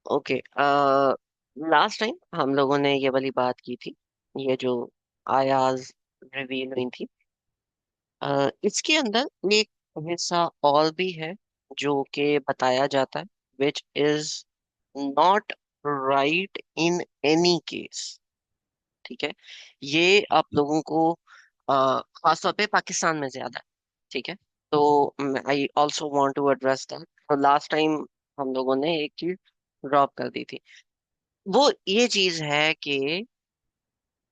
Okay. Last time हम लोगों ने ये वाली बात की थी, ये जो आयाज रिवील हुई थी। इसके अंदर एक हिस्सा और भी है जो कि बताया जाता है, which is not right in any case. ठीक है। ये आप लोगों को खासतौर पे पाकिस्तान में ज्यादा है। ठीक है। तो I also want to address that. तो लास्ट टाइम हम लोगों ने एक चीज ड्रॉप कर दी थी। वो ये चीज है कि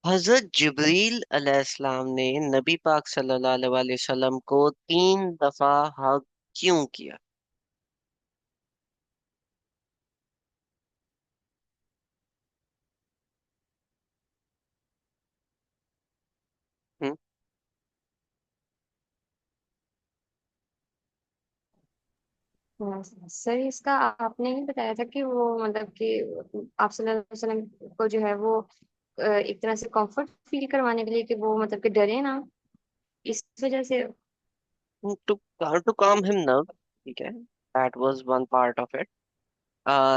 हजरत जिब्रील अलैहिस्सलाम ने नबी पाक सल्लल्लाहु अलैहि वसल्लम को 3 दफा हग क्यों किया? हम्म। हाँ, सर इसका आपने ही बताया था कि वो मतलब कि आप सल्लल्लाहु अलैहि वसल्लम को जो है वो एक तरह से कंफर्ट फील करवाने के लिए कि वो मतलब कि डरे ना, इस वजह से। टू टू काम हिम नर्व। ठीक है, that was one part of it.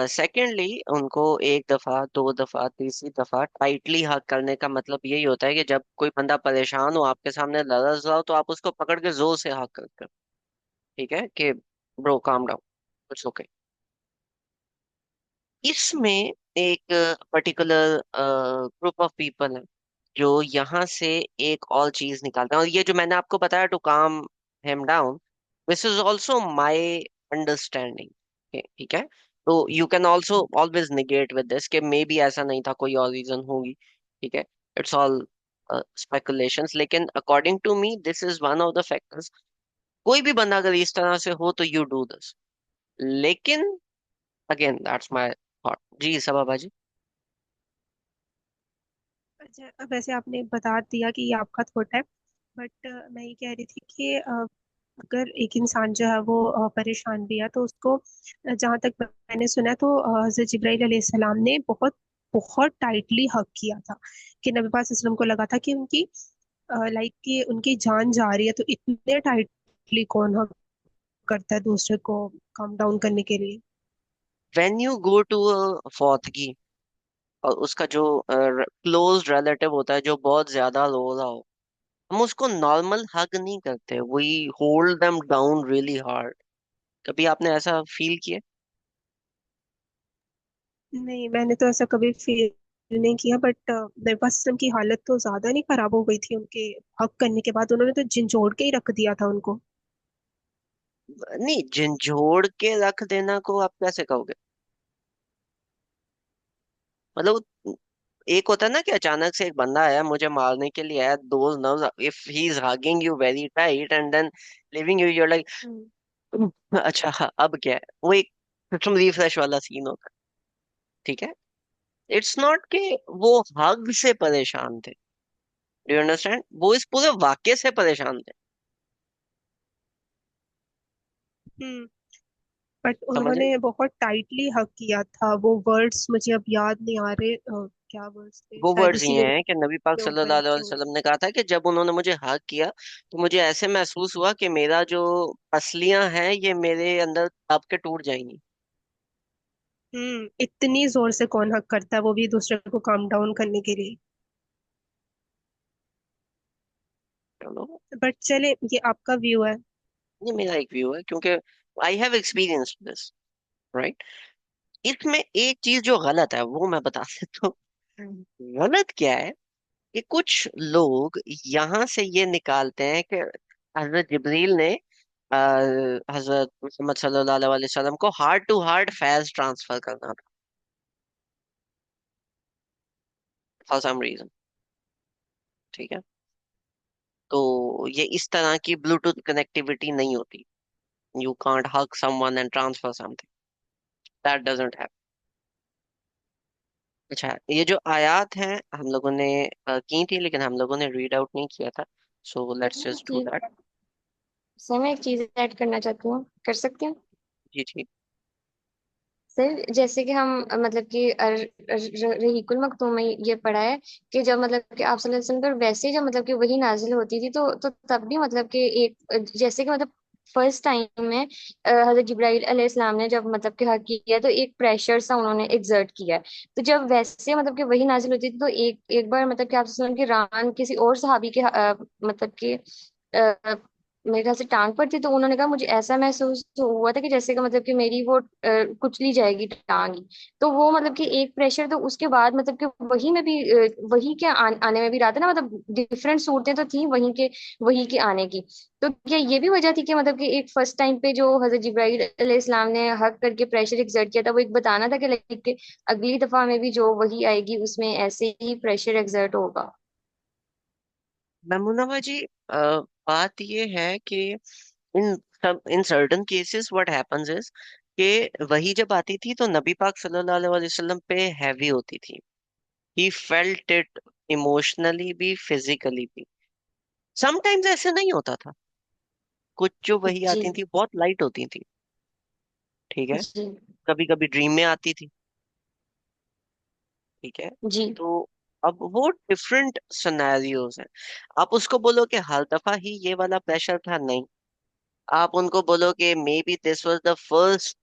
Secondly, उनको 1 दफा, 2 दफा, तीसरी दफा टाइटली हग करने का मतलब यही होता है कि जब कोई बंदा परेशान हो, आपके सामने लरज रहा हो, तो आप उसको पकड़ के जोर से हग कर। ठीक है कि ब्रो काम डाउन, कुछ ओके। इसमें एक पर्टिकुलर ग्रुप ऑफ पीपल है जो यहाँ से एक और चीज निकालते हैं, और ये जो मैंने आपको बताया टू काम him down, this is also my understanding. ठीक है। तो you can also always negate with this कि मे बी ऐसा नहीं था, कोई और रीजन होगी। ठीक है। इट्स ऑल स्पेकुलेशंस, लेकिन according to me this is one of the factors. कोई भी बंदा अगर इस तरह से हो तो यू डू दिस। लेकिन अगेन दैट्स माय थॉट। जी सबा बाजी। अच्छा, अब वैसे आपने बता दिया कि ये आपका थॉट है, बट मैं ये कह रही थी कि अगर एक इंसान जो है वो परेशान भी है तो उसको जहाँ तक मैंने सुना है तो हजरत जिब्राइल अलैहिस्सलाम ने बहुत बहुत टाइटली हक किया था कि नबी पाक सल्लल्लाहु अलैहि वसल्लम को लगा था कि उनकी लाइक कि उनकी जान जा रही है, तो इतने टाइटली कौन हक करता है दूसरे को काम डाउन करने के लिए। व्हेन यू गो टू फौतगी, और उसका जो क्लोज रिलेटिव होता है जो बहुत ज्यादा रो रहा हो, हम उसको नॉर्मल हग नहीं करते, we hold them down really hard. कभी आपने ऐसा फील किया? नहीं, मैंने तो ऐसा कभी फील नहीं किया, बट नबी वसल्लम की हालत तो ज्यादा नहीं खराब हो गई थी उनके हक करने के बाद? उन्होंने तो झिंझोड़ के ही रख दिया था उनको। नहीं, झंझोड़ के रख देना को आप कैसे कहोगे? मतलब एक होता है ना कि अचानक से एक बंदा आया मुझे मारने के लिए आया, those nerves, if he is hugging you very tight and then leaving you, you're like अच्छा हाँ, अब क्या है? वो एक सिस्टम रिफ्रेश वाला सीन होता है। ठीक है। इट्स नॉट कि वो हग से परेशान थे। Do you understand? वो इस पूरे वाक्य से परेशान थे। हम्म। बट समझ रहे? उन्होंने बहुत टाइटली हक किया था। वो वर्ड्स मुझे अब याद नहीं आ रहे, क्या वर्ड्स थे, वो शायद वर्ड्स इसी ये हैं कि नबी पाक के ऊपर सल्लल्लाहु अलैहि लिखे हुए। वसल्लम ने कहा था कि जब उन्होंने मुझे हग किया तो मुझे ऐसे महसूस हुआ कि मेरा जो पसलियां हैं ये मेरे अंदर दब के टूट जाएंगी। इतनी जोर से कौन हक करता है, वो भी दूसरे को काम डाउन करने के लिए। चलो, बट चले, ये आपका व्यू है। ये मेरा एक व्यू है, क्योंकि I have experience this, right. इसमें एक चीज जो गलत है वो मैं बता देता हूँ। गलत क्या है कि कुछ लोग यहाँ से ये निकालते हैं कि हजरत जिब्रील ने अ, हजरत मोहम्मद सल्लल्लाहु अलैहि वसल्लम को हार्ट टू हार्ट फैज ट्रांसफर करना था, फॉर सम रीजन। ठीक है। तो ये इस तरह की ब्लूटूथ कनेक्टिविटी नहीं होती। You can't hug someone and transfer something, that doesn't happen. अच्छा, ये जो आयात हैं हम लोगों ने की थी, लेकिन हम लोगों ने रीड आउट नहीं किया था। सो लेट्स जस्ट डू जी दैट। सर, मैं एक चीज ऐड करना चाहती हूँ, कर सकती हूँ? जी जी। सर जैसे कि हम मतलब कि रहीकुल मखतूम में ये पढ़ा है कि जब मतलब कि आप सल्लल्लाहु अलैहि वसल्लम पर वैसे जब मतलब कि वही नाजिल होती थी तो तब भी मतलब कि एक जैसे कि मतलब फर्स्ट टाइम में हजरत जिब्राइल अलैहिस्सलाम ने जब मतलब कि हक किया, तो एक प्रेशर सा उन्होंने एग्जर्ट किया है। तो जब वैसे मतलब कि वही नाजिल होती थी, तो एक एक बार मतलब कि आप सुन की रान किसी और सहाबी के मतलब कि मेरे ख्याल से टांग पर थी, तो उन्होंने कहा मुझे ऐसा महसूस हुआ था कि जैसे कि मतलब कि मेरी वो कुचली जाएगी टांग ही। तो वो मतलब कि एक प्रेशर, तो उसके बाद मतलब कि वही में भी वही के आने में भी रहा था ना, मतलब डिफरेंट सूरतें तो थी वही के आने की। तो क्या ये भी वजह थी कि मतलब कि एक फर्स्ट टाइम पे जो हजरत जिब्राइल अलैहिस्सलाम ने हक करके प्रेशर एक्सर्ट किया था, वो एक बताना था कि लाइक अगली दफा में भी जो वही आएगी उसमें ऐसे ही प्रेशर एक्सर्ट होगा। नमूना जी, बात ये है कि in certain cases what happens is कि वही जब आती थी तो नबी पाक सल्लल्लाहु अलैहि वसल्लम पे हैवी होती थी। ही फेल्ट इट इमोशनली भी, फिजिकली भी। समटाइम्स ऐसे नहीं होता था। कुछ जो वही जी आती थी बहुत लाइट होती थी। ठीक है। जी कभी कभी ड्रीम में आती थी। ठीक है। जी तो अब वो डिफरेंट सिनेरियोज हैं। आप उसको बोलो कि हर दफा ही ये वाला प्रेशर था, नहीं। आप उनको बोलो कि may be this was the first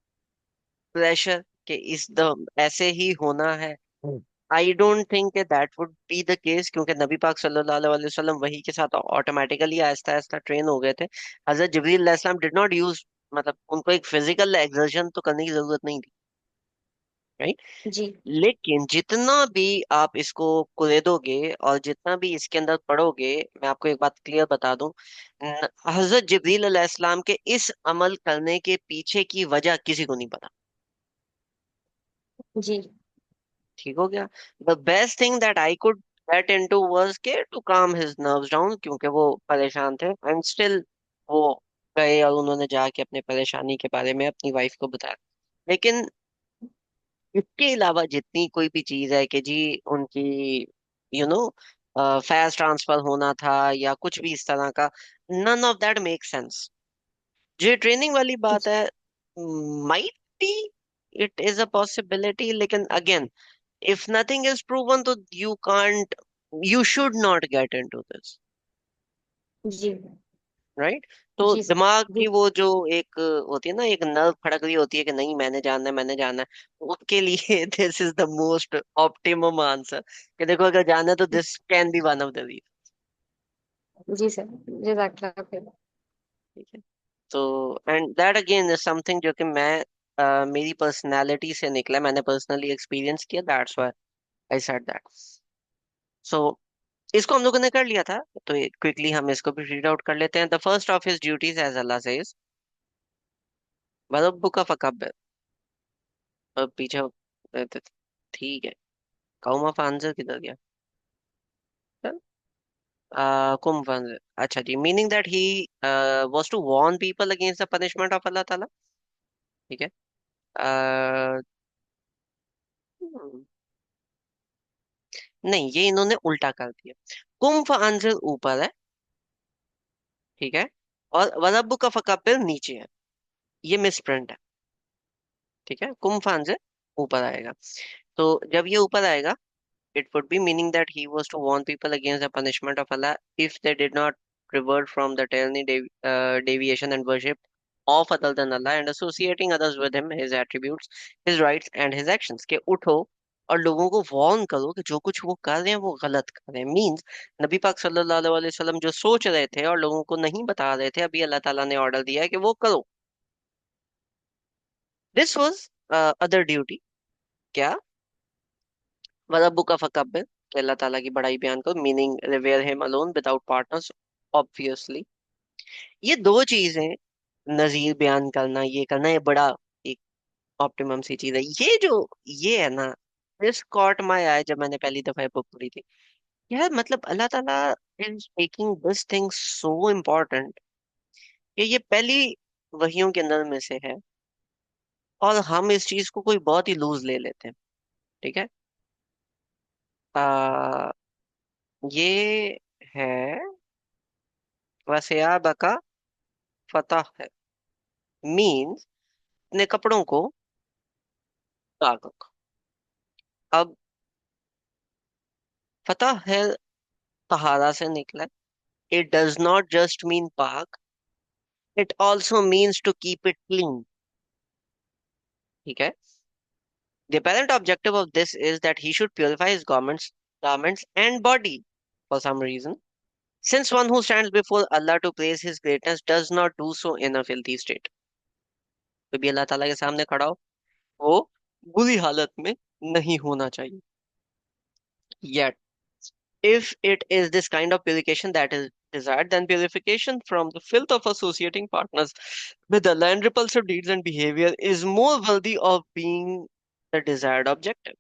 pressure, कि इस द ऐसे ही होना है। I don't think that would be the case, क्योंकि नबी पाक सल्लल्लाहु अलैहि वसल्लम वही के साथ ऑटोमेटिकली आहिस्ता आहिस्ता ट्रेन हो गए थे। हजरत जिब्रील अलैहिस्सलाम डिड नॉट यूज, मतलब उनको एक फिजिकल एक्सर्शन तो करने की जरूरत नहीं थी। राइट। जी लेकिन जितना भी आप इसको कुरेदोगे और जितना भी इसके अंदर पढ़ोगे, मैं आपको एक बात क्लियर बता दूं। हजरत जिब्रील अलैहिस्सलाम के इस अमल करने के पीछे की वजह किसी को नहीं पता। जी ठीक हो गया। The best thing that I could get into was के टू काम हिज नर्व्स डाउन, क्योंकि वो परेशान थे एंड स्टिल वो गए और उन्होंने जाके अपने परेशानी के बारे में अपनी वाइफ को बताया। लेकिन इसके अलावा जितनी कोई भी चीज है कि जी उनकी यू नो फैज ट्रांसफर होना था या कुछ भी इस तरह का, none of that make sense. जो ट्रेनिंग वाली बात है, might be, it is a possibility, लेकिन again if nothing is proven तो you can't, you should not get into this. जी राइट। तो जी दिमाग जी की वो जो एक होती है ना, एक नर्व खड़क रही होती है कि नहीं मैंने जानना है, मैंने जानना है, उसके लिए this is the most optimum answer, कि देखो अगर जानना है तो this can be one of the reason. जी सर, जज़ाकल्लाह खैर। ठीक है। तो and that again is something जो कि मैं मेरी पर्सनालिटी से निकला, मैंने पर्सनली एक्सपीरियंस किया, that's why I said that. So इसको हम लोगों ने कर लिया था। तो क्विकली हम इसको भी रीड आउट कर लेते हैं। The first of his duties as Allah says, वरब्बुका फकब्बिर। और पीछे ठीक है। कौमा फांजर किधर गया? कुम फांजर, अच्छा जी, meaning that he was to warn people against the punishment of Allah ताला। ठीक है। uh, नहीं, ये इन्होंने उल्टा कर दिया। कुम फांजर ऊपर है। ठीक है। और वरब्बुका फकब्बिर नीचे है। ये मिसप्रिंट है। ठीक है। कुम फांजर ऊपर आएगा। तो जब ये ऊपर आएगा, it would be meaning that he was to warn people against the punishment of Allah if they did not revert from the tyranny, deviation, and worship of other than Allah and associating others with him, his attributes, his rights, and his actions. के उठो और लोगों को warn करो कि जो कुछ वो कर रहे हैं वो गलत कर रहे हैं। मीन्स नबी पाक सल्लल्लाहु अलैहि वसल्लम जो सोच रहे थे और लोगों को नहीं बता रहे थे, अभी अल्लाह ताला ने ऑर्डर दिया है कि वो करो। This was other duty. क्या? वरब्बुका फकब्बिर, कि अल्लाह ताला की बड़ाई बयान करो, meaning revere him alone without partners. Obviously ये दो चीजें, नजीर बयान करना, ये करना, ये बड़ा एक ऑप्टिमम सी चीज है। ये जो ये है ना, दिस कॉट माय आई जब मैंने पहली दफा बुक पढ़ी थी। यार मतलब अल्लाह ताला is making this thing so important कि ये पहली वहियों के अंदर में से है, और हम इस चीज को कोई बहुत ही लूज ले लेते हैं। ठीक है। आ, ये है वसिया बका फतह है, मीन्स अपने कपड़ों को पाक रखो। अब फतह है, तहारा से निकला। It does not just mean पाक, It also means to keep it clean. ठीक है. The apparent objective of this is that he should purify his garments and body for some reason. Since one who stands before Allah to praise his greatness does not do so in a filthy state. तो भी अल्लाह ताला के सामने खड़ा हो, वो बुरी हालत में नहीं होना चाहिए. Yet, if it is this kind of purification that is desired, then purification from the filth of associating partners with Allah and repulsive deeds and behavior is more worthy of being the desired objective.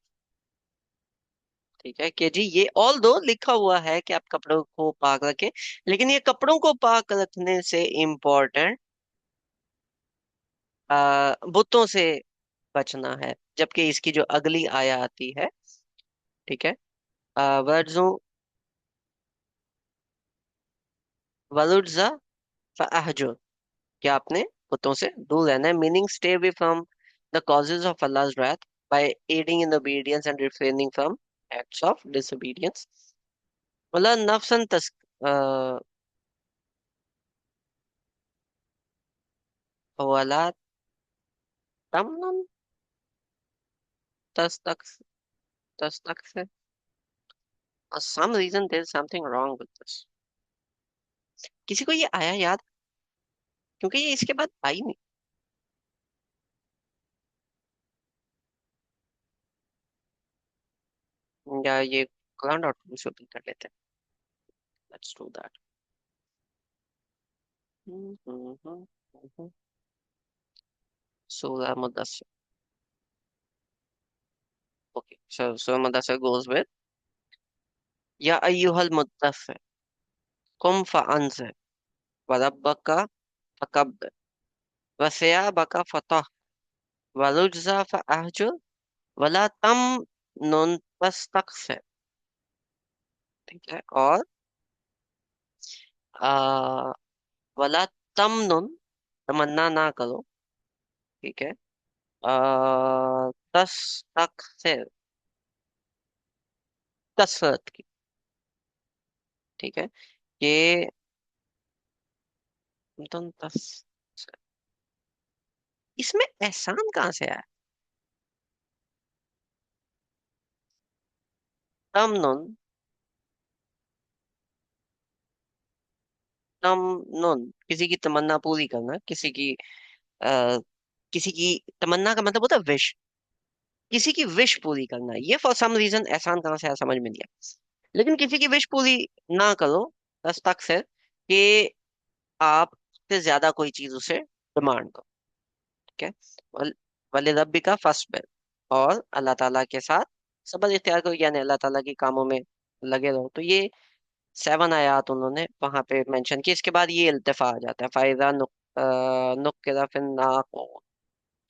ठीक है कि जी ये all दो लिखा हुआ है कि आप कपड़ों को पाक रखें, लेकिन ये कपड़ों को पाक रखने से इम्पोर्टेंट बुतों से बचना है. जबकि इसकी जो अगली आया आती है, ठीक है, वर्जो वलुज्जा फअहजुर, कि आपने बुतों से दूर रहना है, meaning stay away from the causes of अल्लाह's wrath by aiding in obedience and refraining from acts of disobedience. वला नफ्सन वला तमन तस्तक तस्तक से. For some reason there is something wrong with this. किसी को ये आया याद? क्योंकि ये इसके बाद आई नहीं. या ये कुरान डॉट कॉम से ओपन कर लेते हैं. Let's do that. सूरह मुदस्सिर. ओके, so सूरह मुदस्सिर goes with या अय्युहल मुद्दस्सिर कुम फअंज़िर व रब्बका फकब्बिर व सियाबका फतह व रुज्ज़ा फअहजुर वला तमनुन तस्तक्सिर. ठीक है. और आ, वला तमनुन, तमन्ना ना करो. ठीक है. तस्तक्सिर, कसरत की. ठीक है. ये तुम तस इसमें एहसान कहाँ से आया? तमनुन, तमनुन किसी की तमन्ना पूरी करना, आ, किसी की तमन्ना का मतलब होता है विश. किसी की विश पूरी करना, ये फॉर सम रीजन एहसान कहाँ से आया समझ में नहीं आया. लेकिन किसी की विश पूरी ना करो, बस तक से कि आप से ज्यादा कोई चीज उसे डिमांड करो. ठीक है. वल, वले रब्बी का फर्स्ट बेल, और अल्लाह ताला के साथ सब्र इख्तियार करो, यानी अल्लाह ताला के कामों में लगे रहो. तो ये 7 आयात उन्होंने वहां पे मेंशन की. इसके बाद ये इल्तिफा आ जाता है फायदा नुक्किरा फिन्नाक़ूर,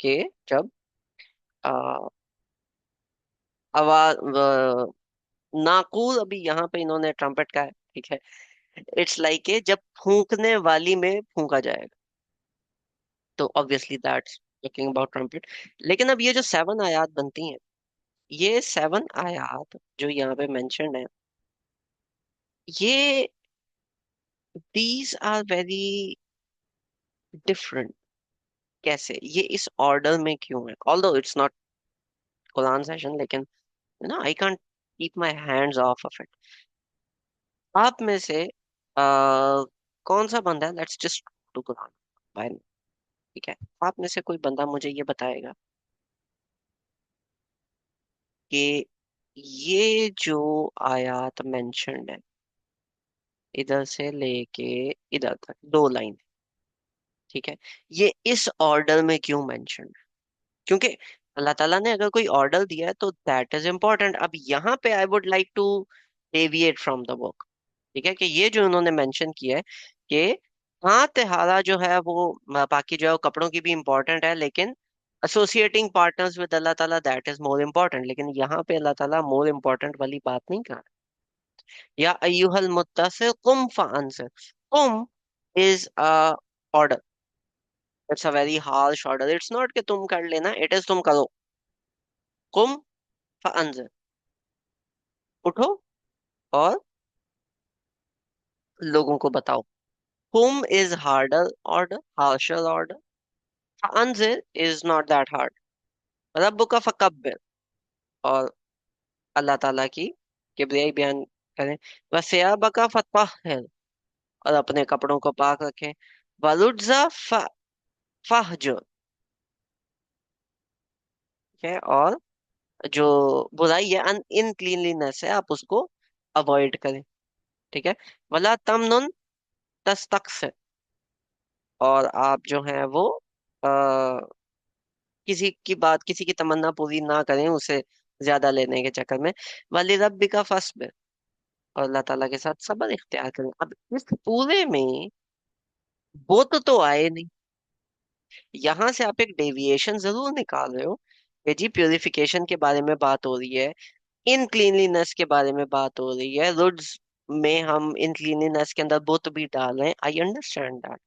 के जब आवाज नाकूर, अभी यहाँ पे इन्होंने ट्रम्पेट का है. ठीक है. इट्स लाइक जब फूंकने वाली में फूंका जाएगा, तो obviously that's talking about trumpet. लेकिन अब ये जो 7 आयात बनती हैं, ये 7 आयात जो यहाँ पे मेंशन है, ये दीज आर वेरी डिफरेंट. कैसे ये इस ऑर्डर में क्यों है? Although it's not Quran session, लेकिन I can't keep my hands off off it. आप में से कौन सा बंदा है, लेट्स जस्ट टू कुरान. ठीक है. आप में से कोई बंदा मुझे ये बताएगा कि ये जो आयात मेंशन्ड है, इधर से लेके इधर तक 2 लाइन, ठीक है, ये इस ऑर्डर में क्यों मेंशन्ड है? क्योंकि अल्लाह ताला ने अगर कोई ऑर्डर दिया है तो दैट इज इम्पोर्टेंट. अब यहाँ पे I would like to deviate from the book. ठीक है. कि ये जो उन्होंने मेंशन किया है कि हाँ तिहारा जो है वो बाकी जो है वो कपड़ों की भी इम्पोर्टेंट है, लेकिन एसोसिएटिंग पार्टनर्स विद अल्लाह ताला दैट इज मोर इम्पोर्टेंट. लेकिन यहाँ पे अल्लाह ताला मोर इम्पोर्टेंट वाली बात नहीं कर रहा. या अय्युहल मुद्दस्सिर कुम फअंज़िर. कुम is a order. It's a very harsh order. It's not कि तुम कर लेना, इट इज तुम करो. कुम फअंज़िर, उठो और लोगों को बताओ. Whom is harder order, harsher order. Anzir is not that hard. रब्बुका फकब्बिर, और अल्लाह ताला की किब्रियाई बयान करें। वसियाबका फतहहिर, और अपने कपड़ों को पाक रखें। वलुज्जा फहजुर, ठीक है, और जो बुराई है, अन इनक्लीनलीनेस है, आप उसको अवॉइड करें। ठीक है। वला तमनुन तस्तक्सिर, और आप जो है वो आ, किसी की बात, किसी की तमन्ना पूरी ना करें उसे ज्यादा लेने के चक्कर में। वली रब्बिका फस्बिर, और अल्लाह ताला के साथ सब्र इख्तियार करें। अब इस पूरे में बुत तो आए नहीं, यहां से आप एक डेविएशन जरूर निकाल रहे हो कि जी प्यूरिफिकेशन के बारे में बात हो रही है, इन क्लीनलीनेस के बारे में बात हो रही है, रुड्स में हम इन क्लीनलीनेस के अंदर बुत भी डाल रहे हैं, आई अंडरस्टैंड दैट।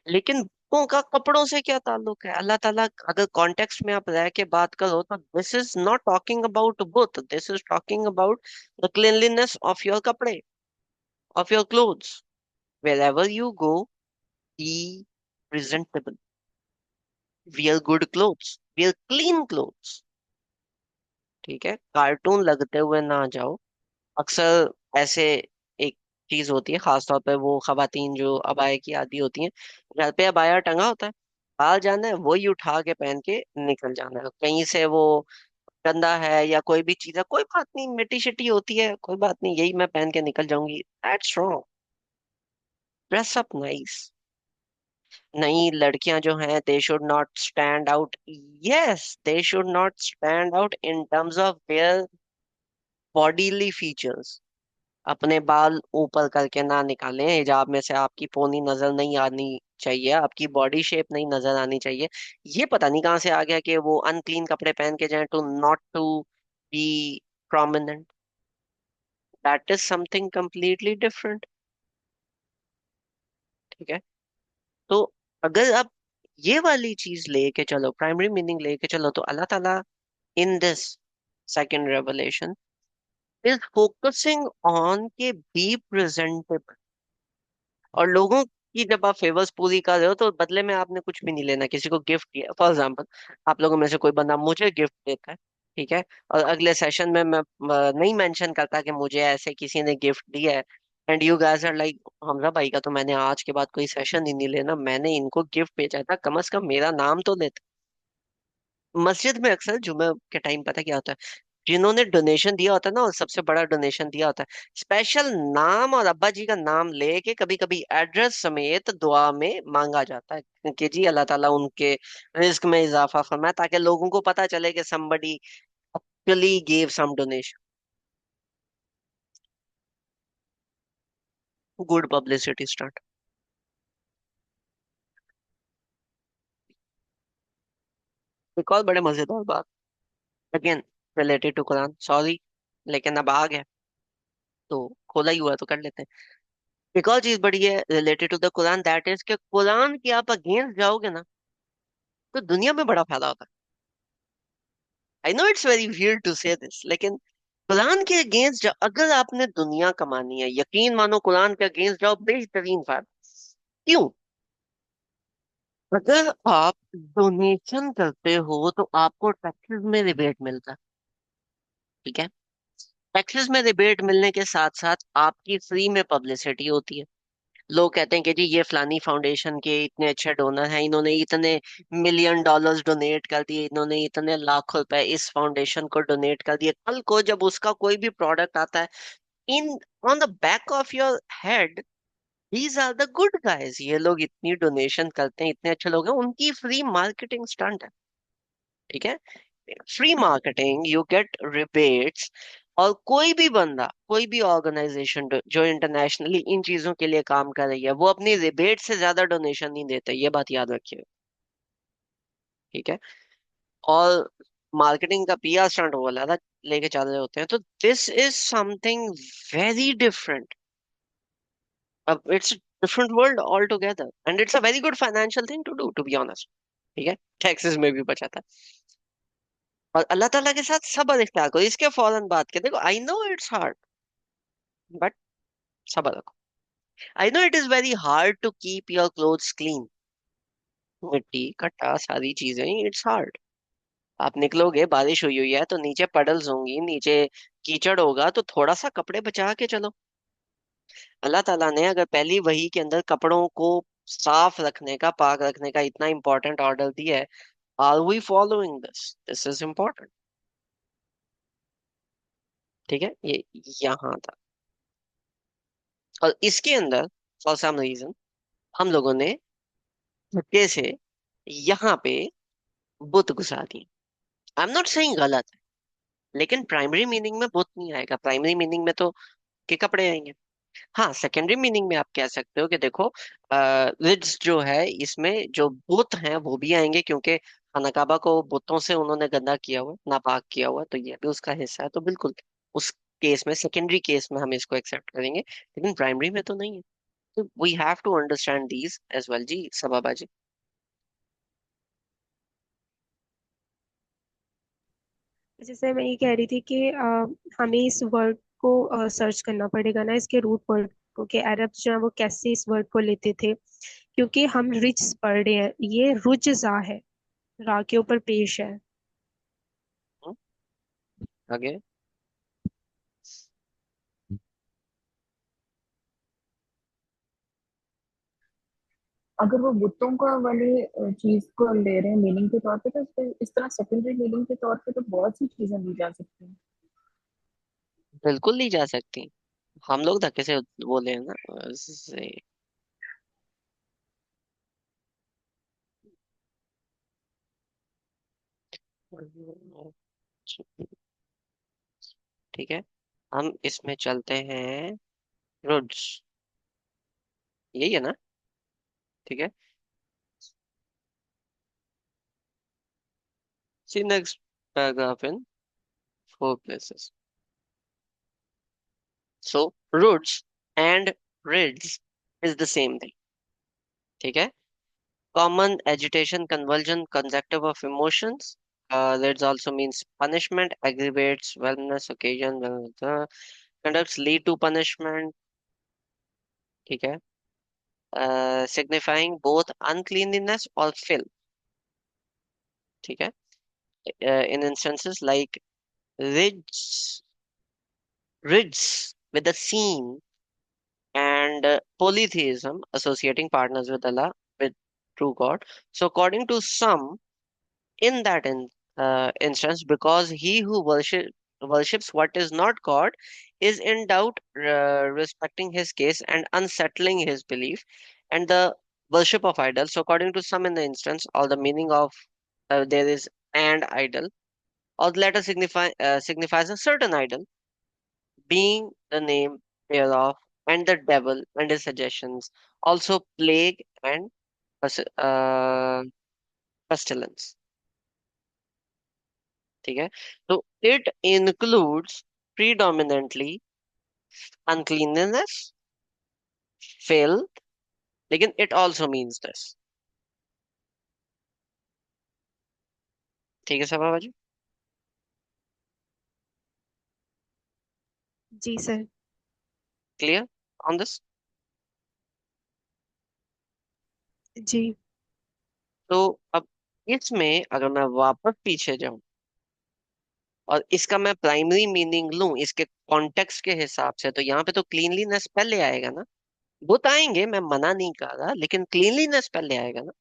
लेकिन बुतों का कपड़ों से क्या ताल्लुक है? अल्लाह ताला, अगर कॉन्टेक्स्ट में आप रह के बात करो तो this is not talking about बुत, this is talking about the cleanliness of your कपड़े, of your clothes. wherever you go, be presentable, wear good clothes, wear clean clothes। ठीक है, कार्टून लगते हुए ना जाओ। अक्सर ऐसे एक चीज होती है, खासतौर पे वो खवातीन जो अबाया की आदी होती हैं, घर पे अबाया टंगा होता है, बाहर जाना है वही उठा के पहन के निकल जाना है। कहीं से वो गंदा है या कोई भी चीज है, कोई बात नहीं, मिट्टी शिट्टी होती है, कोई बात नहीं, यही मैं पहन के निकल जाऊंगी, that's wrong. Dress up nice. नई लड़कियां जो हैं, they should not stand out. Yes, they should not stand out in terms of their bodily features. अपने बाल ऊपर करके ना निकालें, हिजाब में से आपकी पोनी नजर नहीं आनी चाहिए, आपकी बॉडी शेप नहीं नजर आनी चाहिए। ये पता नहीं कहाँ से आ गया कि वो अनक्लीन कपड़े पहन के जाएं to not to be prominent. That is something completely different. ठीक है। तो अगर आप ये वाली चीज लेके चलो, प्राइमरी मीनिंग लेके चलो, तो अल्लाह ताला in this second revelation is focusing on के बी प्रेजेंटेबल। और लोगों की जब आप फेवर्स पूरी कर रहे हो तो बदले में आपने कुछ भी नहीं लेना, किसी को गिफ्ट दिया, फॉर एग्जाम्पल आप लोगों में से कोई बंदा मुझे गिफ्ट देता है, ठीक है, और अगले सेशन में मैं नहीं मेंशन करता कि मुझे ऐसे किसी ने गिफ्ट दिया है, and you guys are like, Hamza भाई का तो मैंने आज के बाद कोई सेशन ही नहीं लेना, मैंने इनको गिफ्ट भेजा था, कम से कम मेरा नाम तो लेते। मस्जिद में अक्सर जुमे के टाइम पता क्या होता है, जिन्होंने डोनेशन दिया होता है ना, और सबसे बड़ा डोनेशन दिया होता है, स्पेशल नाम और अब्बा जी का नाम लेके कभी कभी एड्रेस समेत दुआ में मांगा जाता है कि जी अल्लाह ताला उनके रिस्क में इजाफा फरमाए, ताकि लोगों को पता चले कि somebody actually gave some donation। Good publicity stunt. एक और बड़े मजेदार बात, again related to Quran, sorry, लेकिन अब आ गया तो खोला ही हुआ तो कर लेते हैं। एक और चीज बड़ी है related to the Quran, that is कि कुरान की आप अगेंस्ट जाओगे ना तो दुनिया में बड़ा फायदा होता है। I know it's very weird to say this, लेकिन कुरान के अगेंस्ट जाओ, अगर आपने दुनिया कमानी है, यकीन मानो कुरान के अगेंस्ट जाओ, बेहतरीन फायदा। क्यों? अगर आप डोनेशन करते हो तो आपको टैक्सेस में रिबेट मिलता है। ठीक है। टैक्सेस में रिबेट मिलने के साथ साथ आपकी फ्री में पब्लिसिटी होती है। लोग कहते हैं कि जी ये फलानी फाउंडेशन के इतने अच्छे डोनर हैं, इन्होंने इतने मिलियन डॉलर्स डोनेट कर दिए, इन्होंने इतने लाखों रुपए इस फाउंडेशन को डोनेट कर दिए। कल को जब उसका कोई भी प्रोडक्ट आता है, in on the back of your head, these are the good guys, ये लोग इतनी डोनेशन करते हैं, इतने अच्छे लोग हैं, उनकी फ्री मार्केटिंग स्टंट है। ठीक है। Free marketing, you get rebates. और कोई भी बंदा, कोई भी ऑर्गेनाइजेशन जो इंटरनेशनली इन चीजों के लिए काम कर रही है, वो अपनी रिबेट से ज्यादा डोनेशन नहीं देता, ये बात याद रखिए। ठीक है। और मार्केटिंग का पीआर स्टंट वो वाला लेके चल रहे होते हैं, तो this is something very different. अब it's different world all together, and it's a very good financial thing to do, to be honest. ठीक है। टैक्सेस में भी बचाता है। और अल्लाह ताला के साथ सब्र इख्तियार करो, इसके फौरन बात के देखो, I know it's hard, but सब्र रखो। I know it is very hard to keep your clothes clean. मिट्टी कट्टा सारी चीजें, इट्स हार्ड। आप निकलोगे, बारिश हुई हुई है तो नीचे पडल्स होंगी, नीचे कीचड़ होगा, तो थोड़ा सा कपड़े बचा के चलो। अल्लाह ताला ने अगर पहली वही के अंदर कपड़ों को साफ रखने का, पाक रखने का इतना इंपॉर्टेंट ऑर्डर दिया है, are we following this? This is important. ठीक है, ये यहाँ था। और इसके अंदर फॉर सम रीजन हम लोगों ने धक्के से यहाँ पे बुत घुसा दी। आई एम नॉट सेइंग गलत है, लेकिन प्राइमरी मीनिंग में बुत नहीं आएगा। प्राइमरी मीनिंग में तो के कपड़े आएंगे। हाँ, सेकेंडरी मीनिंग में आप कह सकते हो कि देखो, रिड्स जो है इसमें जो बुत हैं वो भी आएंगे, क्योंकि खाना काबा को बुतों से उन्होंने गंदा किया हुआ है, नापाक किया हुआ है, तो ये भी उसका हिस्सा है। तो बिल्कुल उस केस में, सेकेंडरी केस में हम इसको एक्सेप्ट करेंगे, लेकिन प्राइमरी में तो नहीं है। तो we have to understand these as well जी, सबाबा जी। जैसे मैं ये कह रही थी कि हमें इस वर्ड को सर्च करना पड़ेगा ना, इसके रूट वर्ड को, कि अरब जो है वो कैसे इस वर्ड को लेते थे। क्योंकि हम रिच पढ़ रहे हैं, ये रुजजा है, रा के ऊपर पेश है। हम्म, आगे। अगर वो बुतों का वाले चीज को ले रहे हैं मीनिंग के तौर पे, तो इस तरह सेकेंडरी मीनिंग के तौर पे तो बहुत सी चीजें ली जा सकती हैं। बिल्कुल नहीं जा सकती। हम लोग धक्के से बोले हैं ना से। ठीक है, हम इसमें चलते हैं। रुड्स, यही है ना? ठीक है, see next paragraph in 4 places. So roots and rids is the same thing. ठीक है, common agitation, convulsion, conjunctive of emotions. Rids also means punishment, aggravates, wellness, occasion, conducts lead to punishment. ठीक है, signifying both uncleanliness or filth. ठीक है, in instances like rids, rids with a scene, and polytheism, associating partners with Allah, with true God. So, according to some, in that instance, because he who worships what is not God is in doubt respecting his case and unsettling his belief, and the worship of idols. So, according to some, in the instance, or the meaning of there is and idol, or the letter signifies a certain idol, being the name thereof, and the devil and his suggestions, also plague and pestilence. ठीक है, तो it includes predominantly uncleanness, filth, लेकिन it also means this। ठीक है सब बाबा जी, जी सर। Clear on this? जी। तो अब इसमें अगर मैं वापस पीछे जाऊं और इसका मैं प्राइमरी मीनिंग लूं इसके कॉन्टेक्स्ट के हिसाब से, तो यहाँ पे तो क्लीनलीनेस पहले आएगा ना। बुत आएंगे, मैं मना नहीं कर रहा, लेकिन क्लीनलीनेस पहले आएगा ना।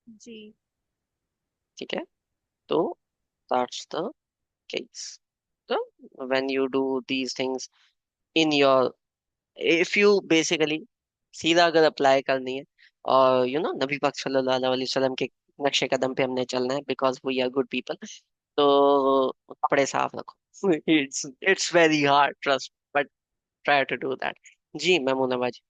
जी। ठीक है, तो दैट्स द केस। तो when you do these things in your, if you basically सीधा अगर अप्लाई करनी है, और नबी पाक सल्लल्लाहु अलैहि वसल्लम के नक्शे कदम पे हमने चलना है, because we are good people, तो कपड़े साफ रखो। It's very hard, trust, but try to do that. जी मेमूना बाजी।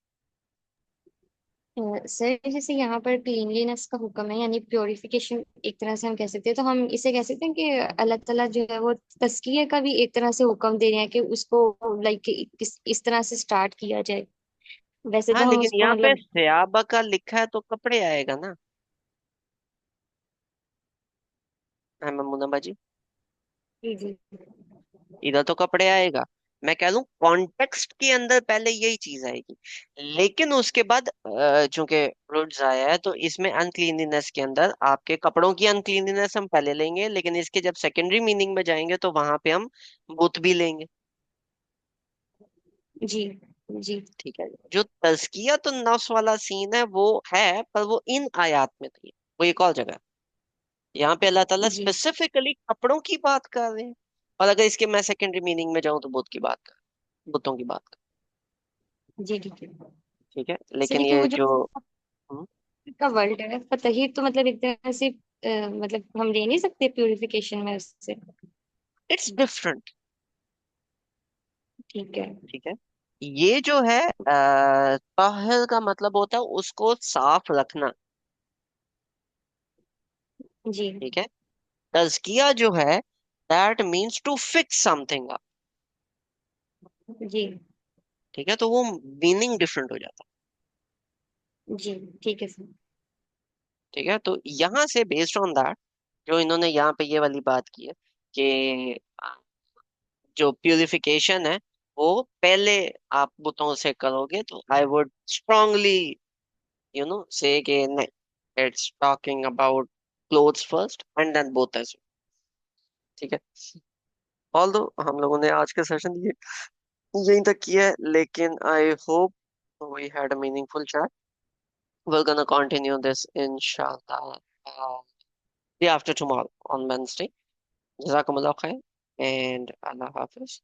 सर जैसे यहाँ पर क्लीनलीनेस का हुक्म है, यानी प्योरिफिकेशन एक तरह से हम कह सकते हैं, तो हम इसे कह सकते हैं कि अल्लाह ताला जो है वो तज़किया का भी एक तरह से हुक्म दे रहे हैं कि उसको लाइक इस तरह से स्टार्ट किया जाए। वैसे हाँ, तो हम लेकिन उसको यहाँ पे मतलब सयाबा का लिखा है तो कपड़े आएगा ना। हाँ मेमूना बाजी। जी जी। इधर तो कपड़े आएगा। मैं कह लूं कॉन्टेक्स्ट के अंदर पहले यही चीज आएगी, लेकिन उसके बाद चूंकि फ्रूट्स आया है तो इसमें अनक्लीनलीनेस के अंदर आपके कपड़ों की अनक्लीनलीनेस हम पहले लेंगे, लेकिन इसके जब सेकेंडरी मीनिंग में जाएंगे तो वहां पे हम बुत भी लेंगे। जी जी ठीक है। जो तज़किया तो नफ्स वाला सीन है वो है, पर वो इन आयात में नहीं है, वो एक और जगह है। यहाँ पे अल्लाह ताला जी स्पेसिफिकली कपड़ों की बात कर रहे हैं, और अगर इसके मैं सेकेंडरी मीनिंग में जाऊं तो बुत की बात कर, बुतों की बात कर। जी ठीक है। ठीक है, सर लेकिन लेकिन ये वो जो जो का वर्ल्ड है फतही तो मतलब एक तरह से मतलब हम ले नहीं सकते प्यूरिफिकेशन में उससे। It's different. ठीक है। ठीक है। ये जो है ताहिर का मतलब होता है उसको साफ रखना। जी ठीक है। तज़किया जो है that means to fix something up. जी ठीक है, तो वो मीनिंग डिफरेंट हो जाता है। जी ठीक है सर। ठीक है, तो यहाँ से बेस्ड ऑन दैट जो इन्होंने यहाँ पे ये वाली बात की है कि जो प्यूरिफिकेशन है वो पहले आप बुतों से करोगे, तो आई वुड स्ट्रांगली से कि नहीं, it's talking about clothes first and then both as. ठीक है। ऑल्दो हम लोगों ने आज के सेशन ये यहीं तक किया है, लेकिन I hope we had a meaningful chat. We're gonna continue this inshallah day after tomorrow on Wednesday. Jazakumullah khair and Allah Hafiz.